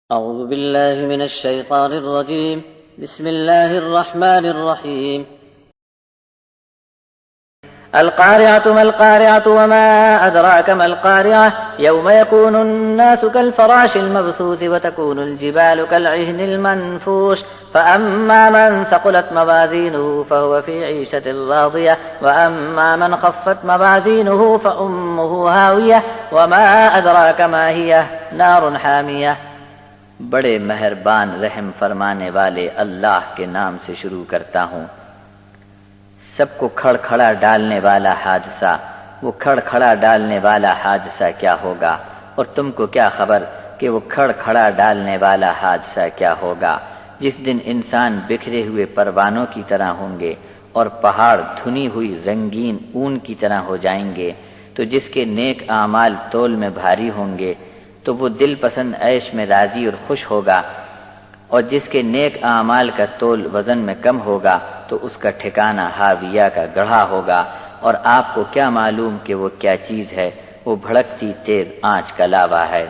أعوذ بالله من الشيطان الرجيم. بسم الله الرحمن الرحيم. القارعة ما القارعة وما أدراك ما القارعة يوم يكون الناس كالفراش المبثوث وتكون الجبال كالعهن المنفوش فأما من ثقلت موازينه فهو في عيشة راضية وأما من خفت موازينه فأمه هاوية وما أدراك ما هي نار حامية. بڑے مہربان رحم فرمانے والے اللہ کے نام سے شروع کرتا ہوں۔ سب کو کھڑکھڑا ڈالنے والا حادثہ، وہ کھڑکھڑا ڈالنے والا حادثہ کیا ہوگا، اور تم کو کیا خبر کہ وہ کھڑکھڑا ڈالنے والا حادثہ کیا ہوگا، جس دن انسان بکھرے ہوئے پروانوں کی طرح ہوں گے اور پہاڑ دھنی ہوئی رنگین اون کی طرح ہو جائیں گے، تو جس کے نیک اعمال تول میں بھاری ہوں گے تو وہ دل پسند عیش میں راضی اور خوش ہوگا، اور جس کے نیک اعمال کا تول وزن میں کم ہوگا تو اس کا ٹھکانہ ہاویہ کا گڑھا ہوگا۔ اور آپ کو کیا معلوم کہ وہ کیا چیز ہے، وہ بھڑکتی تیز آنچ کا لاوا ہے۔